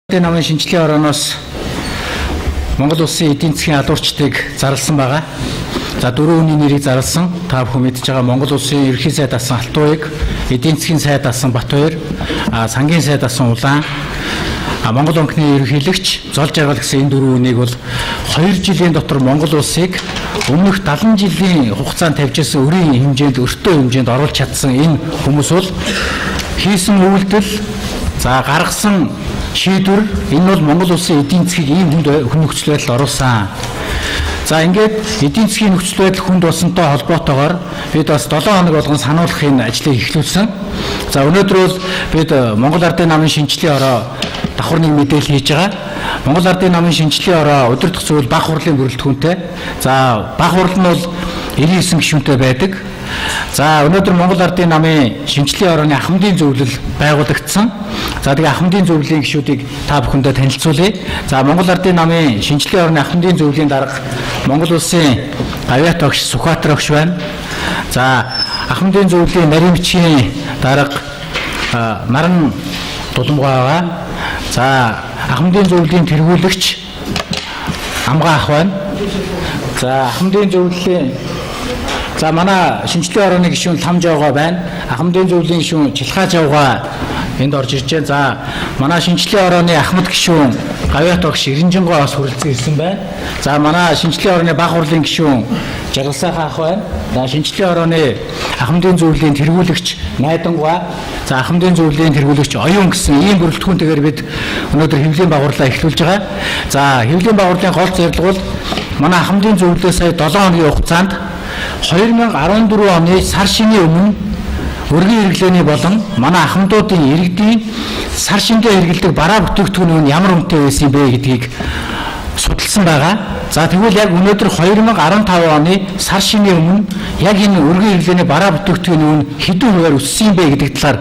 Намын шинжилгээ орооноос Монгол улсын эдийн засгийн алуурчдыг зарласан байгаа. За 4 хүний нэрийг зарласан. Та бүхэн мэдж байгаа Монгол улсын ерөнхий сайд асан Алтуйг, эдийн засгийн сайд асан Батбаяр, сангийн сайд асан Улаан, Монгол банкны ерөнхийлөгч Зол Жаргал гэсэн энэ 4 хүнийг бол 2 жилийн дотор Монгол улсыг өмнөх 70 жилийн хугацаанд тавьжсэн өрийн хэмжээнд, өртөө хэмжээнд оруулж чадсан энэ хүмүүс бол хийсэн үйлдэл, за гаргасан шийдвэр энэ бол Монгол улсын эдийн засгийг ийм хүн нөхцөл байдалд оруулсан. За ингээд эдийн засгийн нөхцөл байдал хүнд болсонтой холбоотойгоор бид бас 7 хоног болгон сануулгах энэ ажлыг эхлүүлсэн. За өнөөдөр бол бид Монгол Ардын намын шинжилгээ ороо давхар нэг мэдээлэл хийж байгаа. Монгол Ардын намын шинжилгээ ороо удирдах зөвлөл баг хурлын бүрэлдэхүүнтэй. За баг хурал нь бол 99 гишүүнтэй байдаг. За өнөөдөр Монгол Ардын намын шинжилгээ орооны ахмадын зөвлөл байгуулагдсан. За тэгээ ахмадын зөвлөлийн гишүүдийг та бүхэндээ танилцуулъя. За Монгол Ардын намын шинжилгээ орооны ахмадын зөвлөлийн дарга Монгол улсын Гавьяат огш Сүхбаатар огш байна. За ахмадын зөвлөлийн нарийн бичгийн дарга Наран Дулумгаа байгаа. За ахмадын зөвлөлийн тэргүүлэгч Амгаа ах байна. За ахмадын зөвлөлийн за манай шинжилгээ орооны гишүүн Лам Жавгаа байна. Ахмадын зөвлөлийн гишүүн Жилхаа Жавгаа энд орж ирж байна. За манай шинжилгээ орооны ахмад гишүүн Гавьяат огш Ирэнжингоос хүрэлцэн ирсэн байна. За манай шинжилгээ орооны баг хурлын гишүүн Жаргалсайхан ах байна. За шинжилгээ орооны ахмадын зөвлөлийн тэргүүлэгч Найдангуй. За ахмадын зөвлөлийн тэргүүлэгч Оюун гэсэн ийм бүрэлдэхүүнтэйгээр бид өнөөдөр хэвлэлийн багварлаа эхлүүлж байгаа. За хэвлэлийн багварлын гол зорилго бол манай ахмадын зөвлөлөө сая 7 хоногийн хугацаанд 2014 оны сар шинийн өмнө өргөн хэрэглээний болон манай ахмадуудын иргэдийн сар шиндээ хэрэглэдэг бараа бүтээгдэхүүн нь ямар үнэтэй байсан бэ гэдгийг судалсан байгаа. За тэгвэл яг өнөөдөр 2015 оны сар шинийн өмнө яг энэ өргөн хэрэглээний бараа бүтээгдэхүүний үн хэдэн хувиар өссөн бэ гэдэг талаар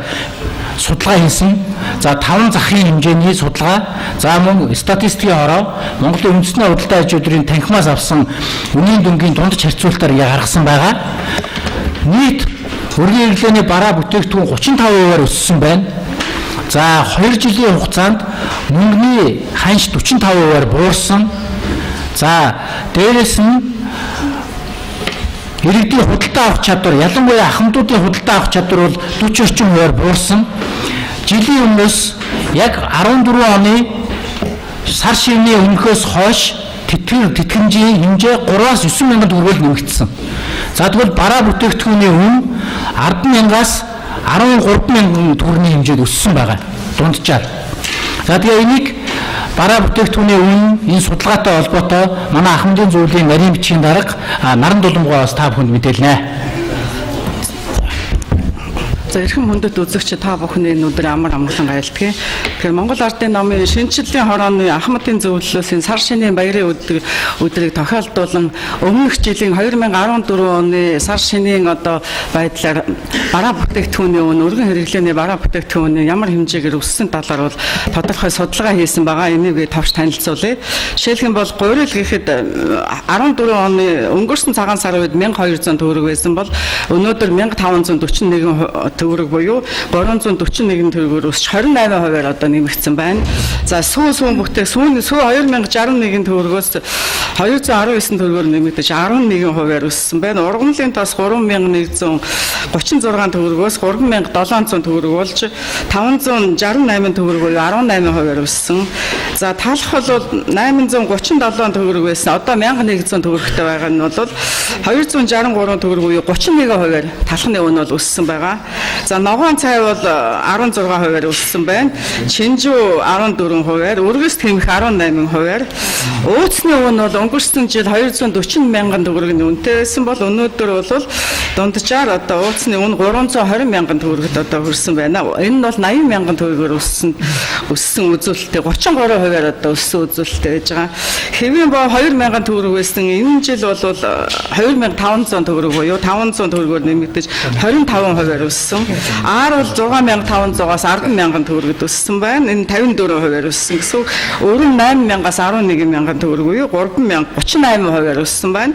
судалгаа хийсэн. За 5 захын хэмжээний судалгаа. За мөн статистикийн хороо Монголын үндэсний худалдаа аж ахуйн танхимаас авсан үнийн дүнгийн дундаж харьцуулалтаар гаргасан байгаа. Нийт өргөн хэрэглээний бараа бүтээгдэхүүн 35%-аар өссөн байна. За 2 жилийн хугацаанд мөнгөний ханш 45%-аар буурсан. За дээрэс нь иргэдийн худалдаа авах чадвар, ялангуяа ахмадуудын худалдаа авах чадвар бол 40 орчим хувиар буурсан. Жилийн өмнөөс яг 14 оны сар шинийн өмнөхөөс хойш тэтгэмжийн хэмжээ 3-аас 9 мянган төгрөгөөр нэмэгдсэн. За тэгвэл бараа бүтээгдэхүүний үн 10,000-аас 13,000 төгрөгийн хэмжээд өссөн байгаа дунджаар. За тэгээ энийг бараа бүтээгдэхүүний үн энэ судалгаатай холбоотой манай ахмадын зөвлөлийн нарийн бичгийн дарга Наран Дулумгаас та бүхэнд мэдээлнэ. За эрхэм хүндэт үзэгч та бүхний өнөөдөр амар амгалан гайлтгий. Тэгэхээр Монгол Ардын намын шинжилгээний хорооны ахмадын зөвлөлөөс сар шинийн баярын өдрийг тохиолдуулан өмнөх жилийн 2014 оны сар шинийн байдлаар бараа бүтээгдэхүүний үн, өргөн хэрэглээний бараа бүтээгдэхүүний ямар хэмжээгээр өссөн талаар бол тодорхой судалгаа хийсэн байгаа. Энийг би товч танилцуулъя. Жишээлх юм бол гурил гэхэд 14 оны өнгөрсөн цагаан сарын үед 1200 төгрөг байсан бол өнөөдөр 1541 төгрөг буюу 341 төгрөгөөр өсч 28%-аар нэмэгдсэн байна. За сүү бүтээх сүү 2061 төгрөгөөс 219 төгрөгөөр нэмэгдэж 11%-аар өссөн байна. Ургамлын тос 3136 төгрөгөөс 3700 төгрөг болж 568 төгрөг буюу 18%-аар өссөн. За талх бол 837 төгрөг байсан. Одоо 1100 төгрөгтэй байгаа нь бол 263 төгрөг буюу 31%-аар талхны үн бол өссөн байгаа. За ногоон цай бол 16%-аар өссөн байна. Чинжүү 14%-аар, өргөс тэмх 18%-аар. Ууцны үн бол өнгөрсөн жил 240 мянган төгрөгийн үнэтэй байсан бол өнөөдөр бол дунджаар ууцны үн 320 мянган төгрөгт хүрсэн байна. Энэ нь бол 80 мянган төгрөгөөр өссөн үзүүлэлттэй 33%-аар өссөн үзүүлэлттэй байж байгаа. Хэвийн боо 2 мянган төгрөг байсан. Энэ жил бол 2500 төгрөг буюу 500 төгрөгөөр нэмэгдэж 25%-аар өссөн. өссөн. R бол 6500-аас 100000 төгрөгөд өссөн байна. Энэ 54%-аар өссөн гэсэн. Өөр нь 8000-аас 11000 төгрөг буюу 38%-аар өссөн байна.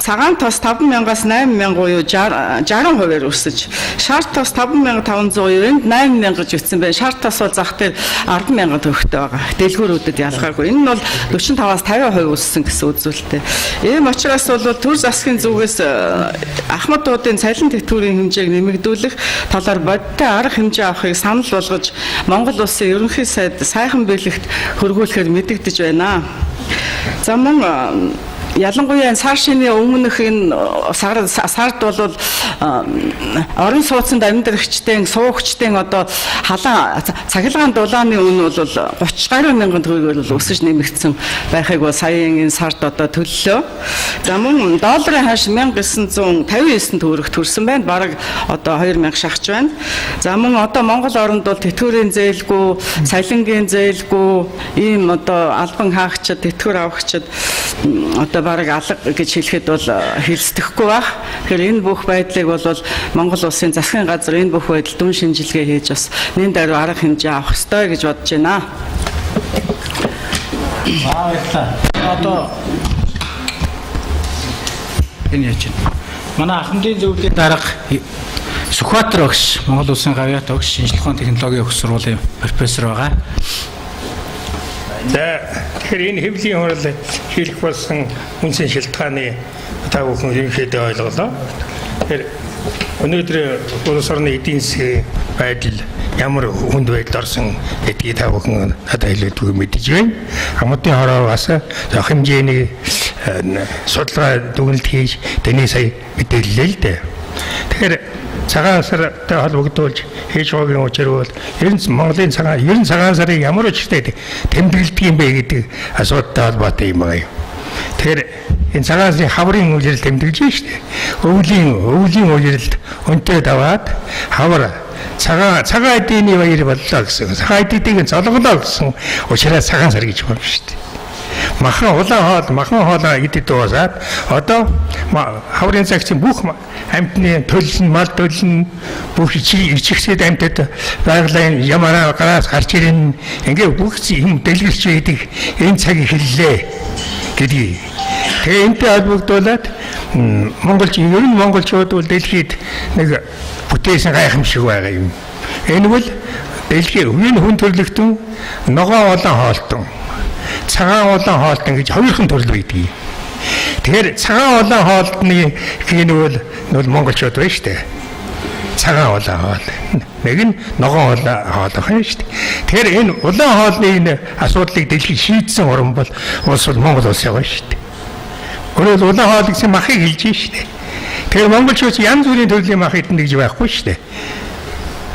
Цагаан тос 5000-аас 8000 буюу 60%-аар өсөж, шар тос 5500 буюу энд 8000 гэж үтсэн байна. Шар тос бол зах дээр 100000 төгрөгтэй байгаа. Дэлгүүрүүдэд ялгаагүй. Энэ нь бол 45-аас 50% өссөн гэсэн үзүүлэлттэй. Ийм учраас бол төр засгийн зүгээс ахмадуудын цалин тэтгэврийн хэмжээг нэмэгдүүлэх талаар бодиттой арга хэмжээ авахыг санал болгож Монгол Улсын ерөнхий сайд сайхан бэлэгт хөргүүлэхээр мэдэгдэж байна. За мөн ялангуяа сар шинийн өмнөх энэ сард бол орон сууцнд амьдрагчдын суугчдын одоо халаан цахилгаан дулааны үн бол 30 гаруй мянган төгрөгөөр өсөж нэмэгдсэн байхыг бол саяын энэ сард одоо төллөө. За мөн долларын хойш 1959 төгрөг төрсөн байна. Бараг одоо 2000 шахаж байна. За мөн одоо Монгол оронд бол тэтгэврийн зээлгүй, цалингийн зээлгүй ийм одоо албан хаагчид, тэтгэвэр авахчид одоо бараг алга гэж хэлэхэд бол хэлцдэхгүй байх. Тэгэхээр энэ бүх байдлыг бол Монгол Улсын засгийн газар энэ бүх байдал дүн шинжилгээ хийж бас нэн даруй арга хэмжээ авах ёстой гэж бодож байна. Одоо энэ яаж байна? Манай ахмадын зөвлөлийн дарга Сүхбаатар багш, Монгол Улсын гавьяат багш, шинжилгээ ухааны технологийн өгс сургуулийн профессор байгаа. За тэгэхээр энэ хэвлэлийн хурал хийх болсон үндсэн шалтгааны та бүхэн ерөнхийдөө ойлголоо. Тэгэхээр өнөөдөр улс орны эдийн засгийн байдал ямар хүнд байдалд орсон гэдгийг та бүхэн надад хэлээдгүй мэдэж байна. Хамтын хороо бас зах хэмжээний судалгаа дүгнэлт хийж тэний сая мэдээллээ л дээ. Тэгэхээр цагаан сартай холбогдуулж хийж байгаагийн учир бол ер нь Монголын цагаан сарыг ямар учиртай тэмдэглэдэг юм бэ гэдэг асуудалтай холбоотой юм байна. Тэгэхээр энэ цагаан сарын хаврын үйлрэл тэмдэглэж байна шүү дээ. Өвлийн үйлрэлд өнтөө даваад хавар цагаан эдийн баяр боллоо гэсэн. Цагаан эдийн золголоо гэсэн учраас цагаан сар гэж байна шүү дээ. Махан хоолоо идэд дуусаад одоо хаврын цагийн бүх амьтны төлн мал төлн бүх ичихсэд амьтад байгалийн ямаараа гараас гарч ирэн ингээ бүх юм дэлгэрч байдаг энэ цагийг хэллээ гэдгийг. Тэгээ энэтэй холбогдуулаад монголчууд бол дэлхийд нэг бүтээсэн гайхамшиг байгаа юм. Энэ бол дэлхийн хүн төрлөختөн ногоон олон хоолтон цагаан олон хоолтон гэж хоёрхан төрөл байдаг. Тэгэхээр цагаан олон хоолтны хийнвэл монголчууд байна шүү дээ. Цагаан олон хоол. Нэг нь ногоон олон хоол байна шүү дээ. Тэгэхээр энэ улаан хоолны энэ асуудлыг дэлхийд шийдсэн орн бол улс бол Монгол улс яваа шүү дээ. Өөрөөр улаан хоол гэсэн махыг хэлж шүү дээ. Тэгэхээр монголчууд янз бүрийн төрлийн мах идэх гэж байхгүй шүү дээ.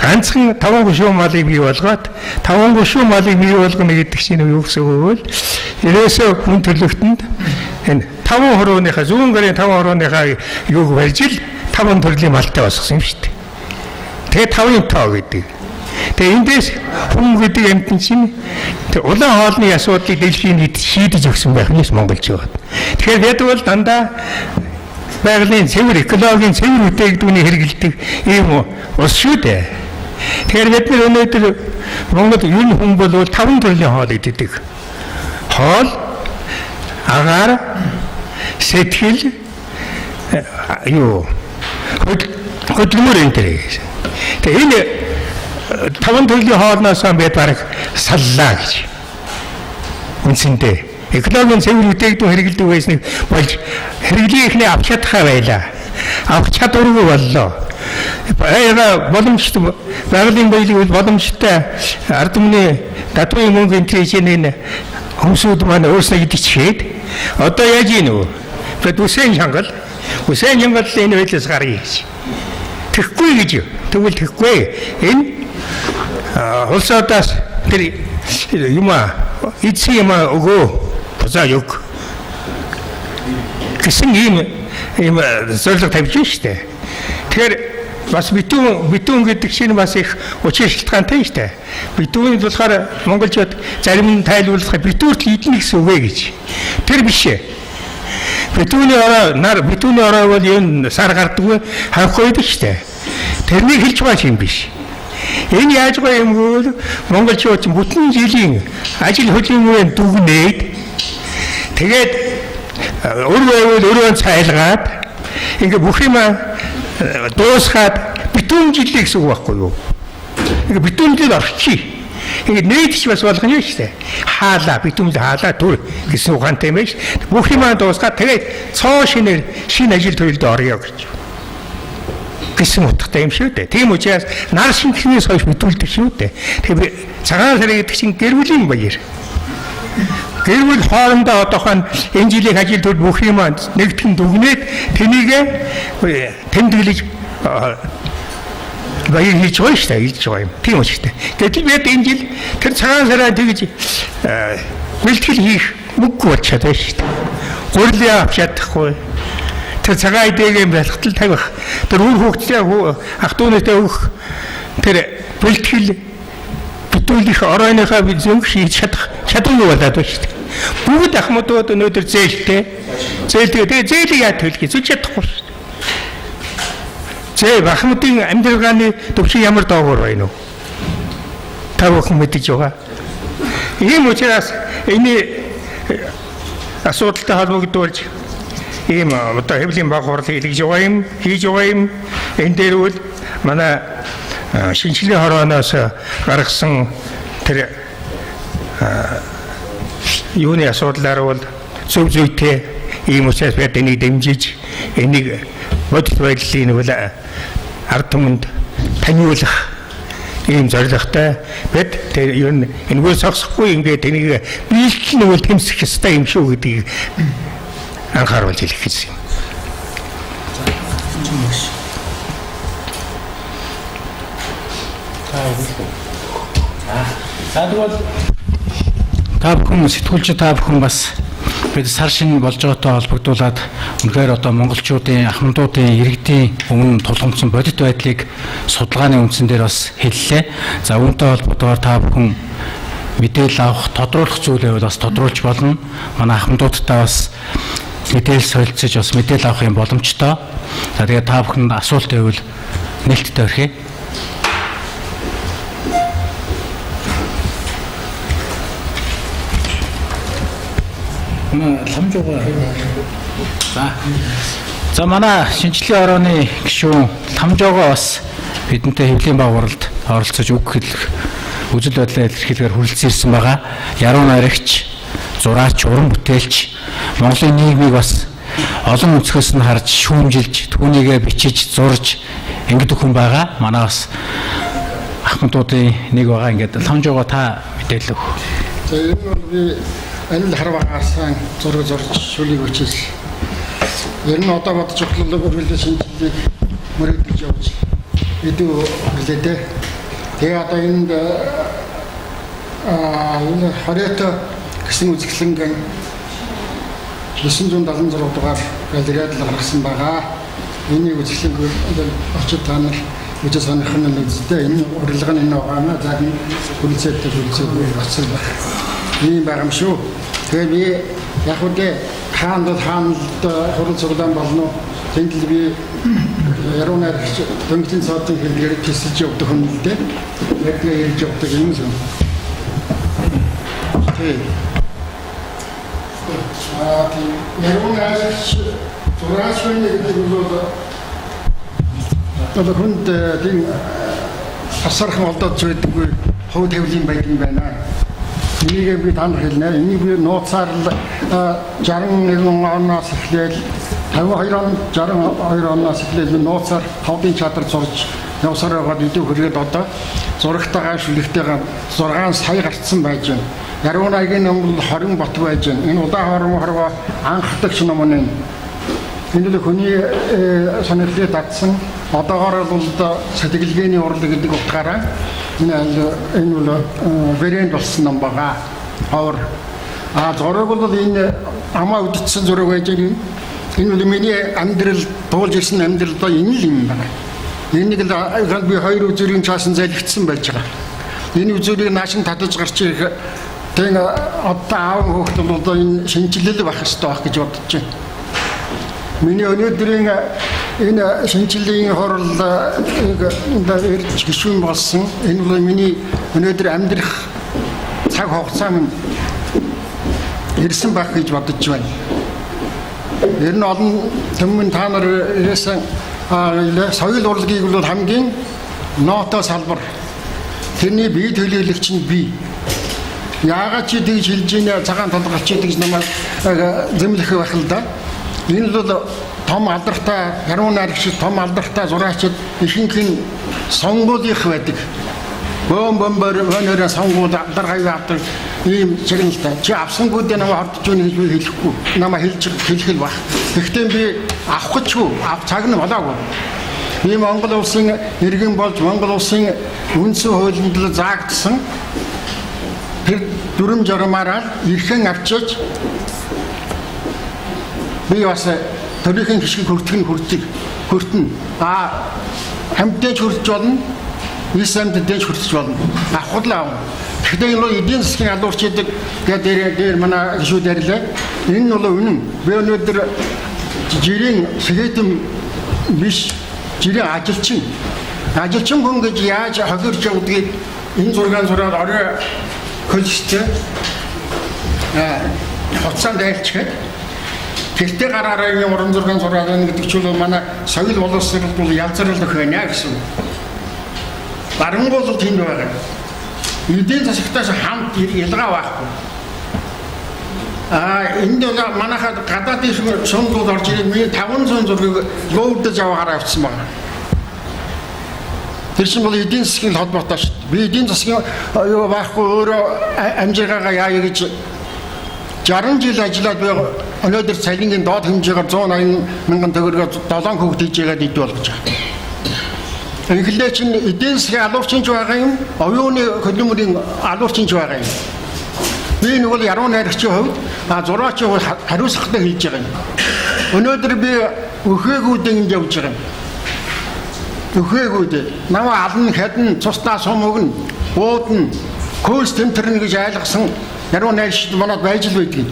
Ганцхан 5 гушуун малыг бий болгоод 5 гушуун малыг бий болгоно гэдэг чинь юу гэсэн үг вэ? Ерөөсөө хүн төрлөختөнд энэ 5 хорооныхаа зүүн гарын 5 хорооныхаа юуг барьж ил 5 төрлийн малтай босгосон юм шүү дээ. Тэгээ 5-ын тоо гэдэг. Тэгээ эндээс хүн гэдэг амьтан чинь улаан хоолны асуудлыг дэлхийн нийт шийдэж өгсөн байх нь монголчууд. Тэгэхээр бид бол дандаа байгалийн цэвэр экологийн цэвэр бүтээгдэхүүнийг хэрэглэдэг ийм улс шүү дээ. Тэгэхээр бид өнөөдөр Монгол энэ хүн бол 5 төрлийн хоол иддэг. Хоол, агаар, сэтгэл, хөдөлмөр энэ төр. Тэгээ энэ 5 төрлийн хоолноос бид бараг саллаа гэж. Үндсэндээ экологийн цэвэр бүтээгдэхүүн хэрэглэдэг байсныг болж хэрэглэхний авч чадхаа байлаа. Авч чадваргүй боллоо. Боломжтой байгалийн баялаг боломжтой ард түмний татварын мөнгөний төвчний хүмүүсүүд маань өөрсдөө идчихээд одоо яаж ийм вэ? Бид үсэн чангал энэ байдлаас гаргая гэж. Тэхгүй гэж. Тэгвэл тэхгүй. Энэ улсуудаас тэр юм эцэг юм өгөө бузаа юг. Гэсэн ийм зорилго тавьж штэ. Тэгэхээр бас битүүн гэдэг чинь бас их учир шалтгаантай шүү дээ. Битүүний болохоор монголчууд зарим нь тайлбарлахад битүүрт идэх гэсэн үг гэж. Тэр биш ээ. Битүүний ороо бол энэ сар гардаггүй хавх байдаг шүү дээ. тэрнийг хэлж байгаа юм биш. Энэ яаж байгаа юм бэ? Монголчууд бүтэн жилийн ажил хөдөлмөрийн дүгнээд тэгээд өөрөө цайлгаад ингээ бүх юм дуусгаад битүүн жилийн гэсэн үг байхгүй юу? Ингээ битүүн жил орчих. Ингээ нээдч бас болгоно юм шүү дээ. Хаалаа битүүн хаалаа түр гэсэн ухаантай юм биш. Бүх юм дуусгаад тэгээд цоо шинээр шинэ ажил төрөлд орё гэж. Гэсэн утгатай юм шүү дээ. Тийм учраас нар шинжлэхнээс хойш мэдүүлдэг шүү дээ. Тэгэхээр цагаан сар гэдэг чинь гэр бүлийн баяр. Гэр бүл хоорондоо одоохон энэ жилийн ажил төрөл бүх юм нэгтгэн дүгнээд тэнийг тэмдэглэж баяр хийж байгаа шүү дээ. Илж байгаа юм. Тийм учраас. Гэтэл бид энэ жил тэр цагаан сараа тэгж бэлтгэл хийх мөнгө болчиход байна шүү дээ. Гурилаа авч чадахгүй. Тэр цагаан идэгээ бэлтгэл тавих тэр үр хөвгтээ ах дүүнээтэй өгөх тэр бэлтгэл бүтүүлэх оройныхаа зөнгө хийж чадахгүй болоод байна шүү дээ. Бүгд ахмадууд өнөөдөр зээлтэй. Тэгээ зээлийг яа төлөх гэж чадахгүй шүү дээ. Зээ ахмадын амьдралгааны төвшин ямар доогоор байна уу? Та бүхэн мэдэж байгаа. Ийм учраас энэ асуудалтай холбогдуулж ийм одоо хэвлийн баг хурал хийж байгаа юм. Энэ дээр үл манай шинжлэлийн хорооноос гаргасан тэр юуны асуудлаар бол зөв зүйтэй ийм учраас бид энийг дэмжиж энийг бодит байдлын үл ард түмэнд таниулах ийм зорилготой бид тэр юу энэгээр согсохгүй ингээд энийг биелэл нь тэмцэх ёстой юм шүү гэдгийг анхааруулж хэлэх гэсэн юм. Тэгвэл та бүхэн сэтгүүлч та бүхэн бас бид сар шинэ болж байгаатай холбогдуулаад үнэхээр одоо монголчуудын ахмадуудын иргэдийн өмнө тулгамдсан бодит байдлыг судалгааны үндсэн дээр бас хэллээ. За үүнтэй холбоотойгоор та бүхэн мэдээлэл авах, тодруулах зүйлээ бас тодруулж болно. Манай ахмадуудтай бас мэдээлэл солилцож бас мэдээлэл авах юм боломжтой. За тэгээд та бүхэнд асуулт байвал нээлттэй өрхөө. За манай шинжлэлийн хорооны гишүүн Ламжоогоо бас бидэнтэй хэвлийн байгуулалд оролцож үг хэлэх үзэл бодлоо илэрхийлэхээр хүрэлцэн ирсэн байгаа. Яруу найрагч, зураач, уран бүтээлч Монголын нийгмийг бас олон өнцгөөс нь харж, шүүмжилж, түүнийгээ бичиж, зурж ингэдэг хүн байгаа. Манай бас ахмадуудын нэг байгаа. Ингээд Ламжоогоо та мэдээлэл өг. За энэ бол би анил харваагаасан зураг зурж шүлийг өчөөс. Ер нь одоо бодож бодлоо бүрэлдээ шинжилгээг мөрөгдөж явж идэв билээ. Тэгээ одоо энд энэ хоройто гэсэн үзэсгэлэнгийн 976 дугаар галерейд гаргасан байгаа. Энийг үзэсгэлэнгээр очиж та нар үжи санах нь үстэй энэ урилга нь байгаа. За энэ полицейтэй болсон байна. ийм байгаа юм шүү. Тэгэхээр би яг үгүй хаанд хурал цуглаан болно. Тэнд би яруу найрагч дөнгөлийн цаадын хэлээр кисэж явдаг хүн л дээ. Яг ярьж явдаг юм шүү. Тийм. Яруу найрагч зураачны гэдэг нь одоо хүнд тийм асархан олдож байдаггүй хов тавилын байдсан байна. Энийг би танд хэлнэ. Энийг би нууцаар 61 оноос эхлээл 62 оноос эхлээл нууцаар ховдын чадар зурж явсаар байгаа идэв хөргээд одоо зурагтайгаа шүлэгтэйгээ 6 сая гарцсан байж байна. Яруу найгийн ном 20 бот байж байна. Энэ удаан хорвоо анхдагч ном нь. Энэ л хүний сонирхлыг татсан. Одоогоор бол сэтгэлгээний урлаг гэдэг утгаараа энэ бол вариант болсон ном байгаа. Ховор зураг бол энэ амаа үдцсэн зураг байж байна. Энэ бол миний амьдрал туулж ирсэн амьдралдаа энэ л юм байна. Энийг л би хоёр үзүүрийн чаасан залгицсан байж байгаа. Энэ үзүүрийг наашин татаж гарч ирэх тэг одоо аав хүүхдүүд одоо энэ шинжилэл байх хэрэгтэй байх гэж бодож байна. Миний өнөөдрийн энэ шинжилгээний хурал ирж гишүүн болсон. Энэ бол миний өнөөдөр амьдрах цаг хугацаа минь ирсэн байх гэж бодож байна. Ер нь олон түмэн та нар ирсэн соёл урлагийг бол хамгийн ноото салбар. Тэрний бие төлөөлөгч нь би. Яагаад чи тэгж хэлж ийнэ цагаан толгоч чи тэгж намайг зэмлэх байх л да. Энэ бол том алдартай, яруу найрагч том алдартай зураачид ихэнх нь сонгуулийнх байдаг. Бөөнөрөө сонгуул даргай авдаг ийм чиглэлтэй. Чи авсангуудаа намайг хордож өгнө гэж би хэлэхгүй. Намайг хэлэх л баг. Гэхдээ би авах гэж цаг нь болоогүй. Би Монгол улсын иргэн болж Монгол улсын үндсэн хуулинд заагдсан тэр дүрм журмаараа эрхэн авчиж би бас төрийн гişиг хүртэн. Хамтдаж хүрч болно. Исэмд дэж хүрч болно. Авахлаа. Гэхдээ энэ эдийн засгийн алуурчдаг гэдэг дээр манай гişүүд ярьлаа. Энэ нь бол үнэн. Би өнөөдөр жирийн сэгэдэм биш жирийн ажилчин хүн гэж яаж хохирч явдгийг энэ зургаан зураад орой хөлстэй хоцсон дайлчгээд гэртээ гараараа энэ уран зургаан зураад байна гэдэг чинь манай соёл боловсрол бол янзруулах байна гэсэн. Баруун бол тэнд байгаа. Эдийн засагтаас хамт ялгаа байхгүй. Энд бол манайхад гадаадын шундууд орж ирээд миний 500 зургийг лоудж аваараа авчихсан байна. Тэр чинь бол эдийн засгийн холбоотой шүү дээ. Би эдийн засгийн юу байхгүй өөрөө амжиргаагаа яая гэж 60 жил ажиллаад би өнөөдөр цалингийн доод хэмжээгээр 180 мянган төгрөгөөр 7 хүүхэд хийж яагаад ид болгож байгаа. Инглиш чинь эдийн засгийн алуурчинч байгаа юм, оюуны хөдөлмөрийн алуурчинч байгаа юм. Би нэг бол яруу найрагчийн хувьд зураачийн хувьд хариуцлагатай хийж байгаа юм. Өнөөдөр би өхөөгүүдэн энд явж байгаа юм. Өхөөгүүд намаа алан хадна цустаа сум өгнө буудна көөс тэмтэрнэ гэж айлгсан яруу найрагчид манад байж л байдгийг.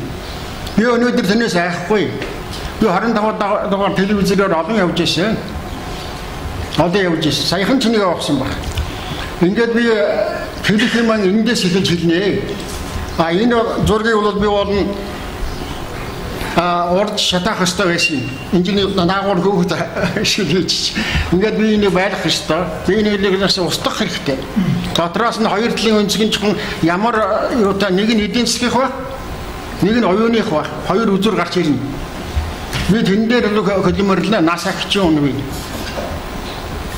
Би өнөөдөр тэрнээс айхгүй. Би 25 дугаар телевизээр олон явж ирсэн. Одоо явж ирсэн. Саяхан ч нэг авсан баг. Ингээд би хэлэх юм эндээс эхэлж хэлнэ. Энэ зургийг бол би болно урд шатаах ёстой байсан. Инженер наагур гүгд шилжиж. Ингээд би энийг байлгах ёстой. Би энийг устгах хэрэгтэй. Дотроос нь хоёр талын өнцгөн чхон ямар юутай нэг нь эдийн засгийнх ба нэг нь оюуных ба хоёр үзүр гарч ирнэ. Би тэн дээр хөдөлмөрлөө насаагч юм би.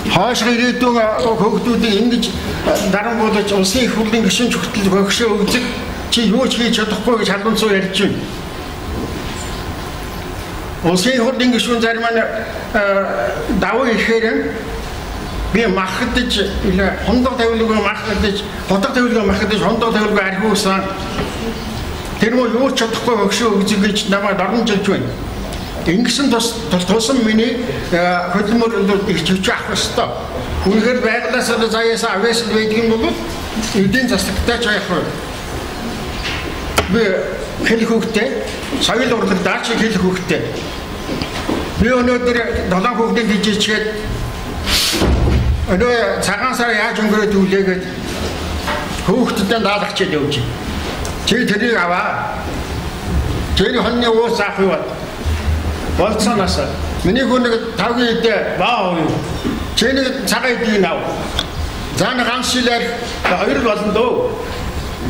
Хойш ирээдүйн хөгдүүдийг ингэж дарангуулж улсын их хурлын гишүүн хүртэл хөгшөө өгдөг чи юу ч хийж чадахгүй гэж халуун цуу ярьж байна. Улсын их хурлын гишүүн зарим нь давуу ихээр би махадж хондог тавилгүй махадж хотог тавилгүй махадж хондог тавилгүй архиусан тэр муу юу ч чадахгүй хөгшөө өгдөг гэж намайг дормжилж байна. Ингэсэн тусам миний хөдөлмөр их чивч авах ёстой. Үнэхээр байгалаас заяас авьяас байдаг юм бол эдийн засагтай ч яах вэ? Би хэлэх хөвгтэй соёл урлаг даач хэлэх хөвгтэй. Би өнөөдөр 7 хүүхдийн дижичгээд өнөө цагаан сар яаж өнгөрөөд үлээгээд хүүхдэд даалгачаад явж байна. Чи тэрийг аваа. Тэрний хоньны уус заах юу вэ? Болцоноос миний хүн нэг 5 идэ баа уу. Чи нэг цагаан идийг ав. Заана ганц шилээр хоёр болно дөө.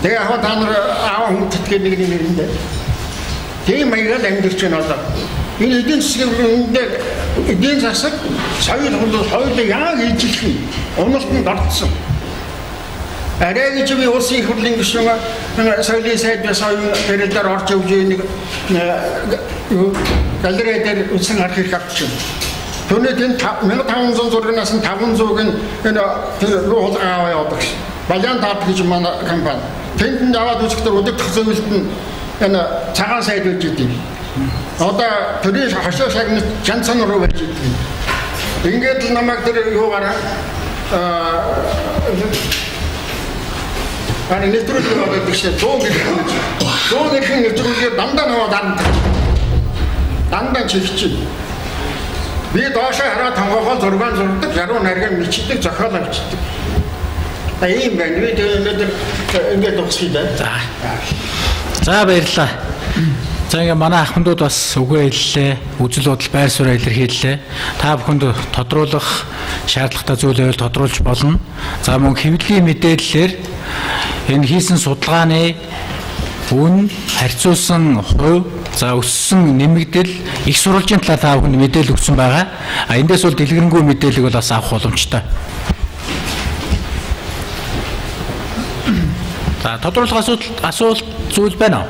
Тэгээ яг та нар аав хүндэтгэе нэг нэрэндээ. Тийм маягаар амьдэрч байна одоо. Энэ эдийн засгийн эдийн засаг соёл хоёулаа яг ижлэх юм. Уналтанд орцсон. Арай гэж би улсын их хурлын гишүүн соёлын сайд соёлын дээр орж явж нэг галерей дээр үсэн харах хэрэг авчихсан. Түүнээ энэ 1500 зургаас нь 500-ыг энэ руу аваа явдаг. Балян таарт гэж манай компани. Тэнд аваад үзэхдээ өдөртөх зөвлөлд нь энэ цагаан сайд үж идэв. Одоо тэрийн хашаа шагнад жанцан руу байж идэв. Ингээд л намайг тэр юугаараа нэвтрүүлэг аваад ирсэн 100 гэрхэн нэвтрүүлгээр дандаа наваа дандаа чигч. Би доошоо хараад тонгоогоо зургаан зурдаг, яруу найргаар мичдэг, зохиол авчдаг. Ийм байна. Би өнөөдөр ингээд дуусгий байна. За баярлалаа. За ингээ манай ахмадууд бас үгээ хэллээ, үзэл бодол байр суурь илэрхийллээ. Та бүхэнд тодруулах шаардлагатай зүйлээ тодруулж болно. За мөн хэвлэлийн мэдээллээр энэ хийсэн судалгааны үн, харьцуулсан хувь, за өссөн нэмэгдэл их сурвалжийн талаар та бүхэнд мэдээлэл өгсөн байгаа. Эндээс бол дэлгэрэнгүй мэдээллийг бол бас авах боломжтой. За тодруулах асуулт зүйл байна уу?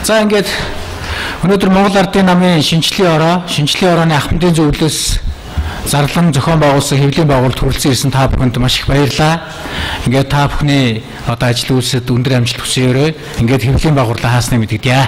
За ингээд өнөөдөр Монгол Ардын намын шинжлэлийн орооны ахмадын зөвлөлөөс зарлан зохион байгуулсан хэвлэлийн байгуулалт хүрэлцэн ирсэн та бүхэнд маш их баярлалаа. Ингээд та бүхний одоо ажил үйлсэд өндөр амжилт хүсье өрөө. Ингээд хэвлэлийн байгууллага хаасныг мэдгийе.